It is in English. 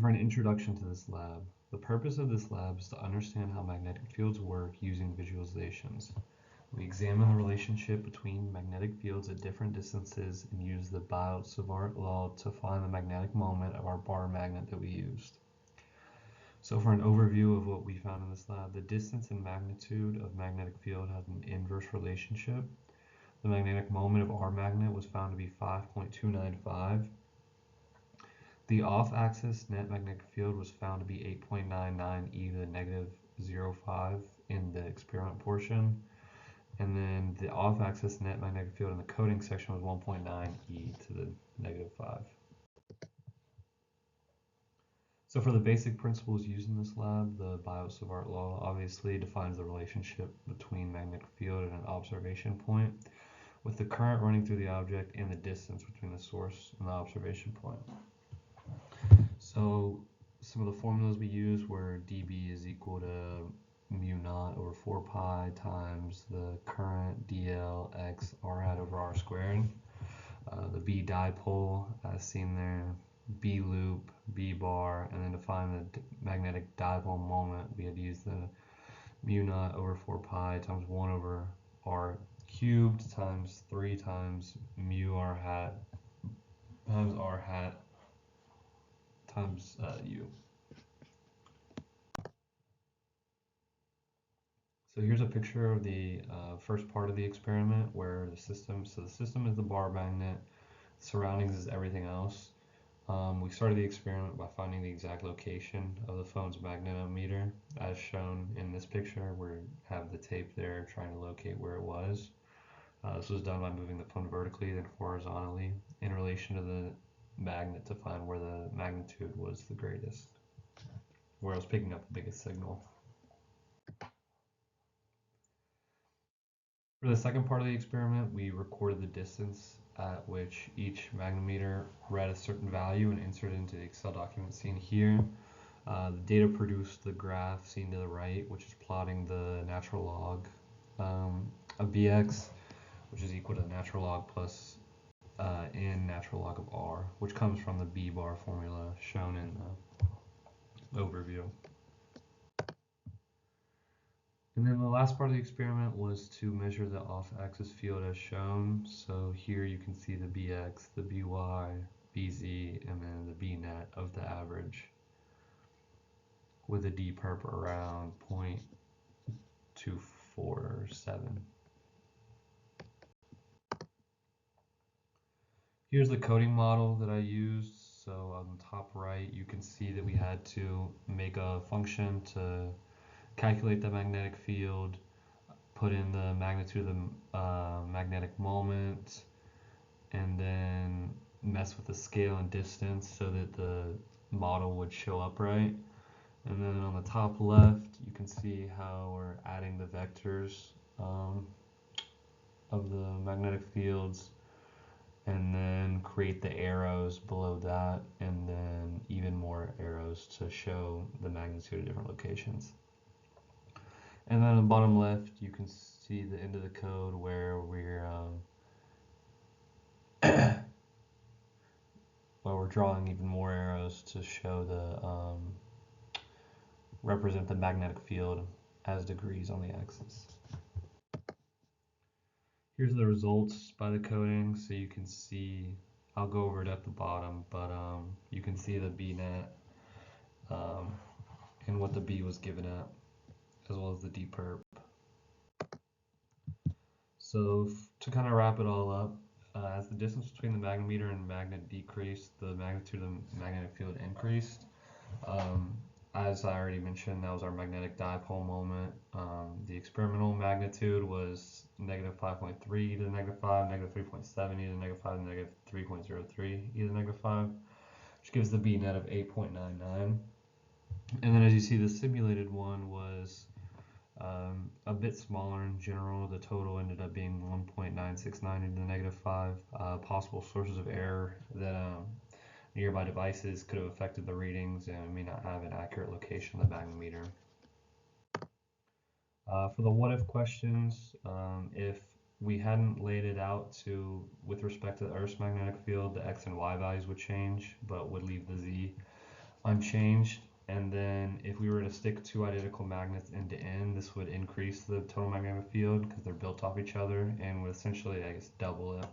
for an introduction to this lab, the purpose of this lab is to understand how magnetic fields work using visualizations. We examine the relationship between magnetic fields at different distances and use the Biot-Savart law to find the magnetic moment of our bar magnet that we used. So for an overview of what we found in this lab, the distance and magnitude of magnetic field had an inverse relationship. The magnetic moment of our magnet was found to be 5.295. The off-axis net magnetic field was found to be 8.99 e to the negative 0.5 in the experiment portion. And then the off-axis net magnetic field in the coding section was 1.9 e to the negative 5. So for the basic principles used in this lab, the Biot-Savart law obviously defines the relationship between magnetic field and an observation point, with the current running through the object and the distance between the source and the observation point. So some of the formulas we used were dB is equal to mu naught over 4 pi times the current dl x r hat over r squared. The B dipole as seen there, B loop, B bar, and then to find the magnetic dipole moment we had used the mu naught over 4 pi times 1 over r cubed times 3 times mu r hat times r hat times u. So here's a picture of the first part of the experiment where the system is the bar magnet, surroundings is everything else. We started the experiment by finding the exact location of the phone's magnetometer as shown in this picture. We have the tape there trying to locate where it was. This was done by moving the phone vertically then horizontally in relation to the magnet to find where the magnitude was the greatest, where I was picking up the biggest signal. For the second part of the experiment, we recorded the distance at which each magnetometer read a certain value and inserted into the Excel document seen here. The data produced the graph seen to the right, which is plotting the natural log of Bx, which is equal to natural log plus n natural log of r, which comes from the B bar formula shown in the overview. And then the last part of the experiment was to measure the off-axis field as shown. So here you can see the Bx, the By, Bz, and then the Bnet of the average with a dperp around 0.247. Here's the coding model that I used. So on the top right, you can see that we had to make a function to calculate the magnetic field, put in the magnitude of the magnetic moment, and then mess with the scale and distance so that the model would show up right. And then on the top left, you can see how we're adding the vectors of the magnetic fields, and then create the arrows below that, and then even more arrows to show the magnitude of different locations. And then on the bottom left, you can see the end of the code where we're drawing even more arrows to show the represent the magnetic field as degrees on the axis. Here's the results by the coding, so you can see. I'll go over it at the bottom, but you can see the Bnet and what the B was given at, as well as the dperp. So to kind of wrap it all up, as the distance between the magnetometer and magnet decreased, the magnitude of the magnetic field increased. As I already mentioned, that was our magnetic dipole moment. The experimental magnitude was negative 5.3 e to the negative 5, negative 3.7 e to the negative 5, and negative 3.03 e to the negative 5, which gives the Bnet of 8.99. And then as you see, the simulated one was a bit smaller in general. The total ended up being 1.969 into the negative 5. Possible sources of error that nearby devices could have affected the readings and may not have an accurate location of the magnetometer. For the what if questions, if we hadn't laid it out with respect to the Earth's magnetic field, the X and Y values would change, but would leave the Z unchanged. And then if we were to stick two identical magnets end to end, this would increase the total magnetic field because they're built off each other and would essentially, I guess, double it.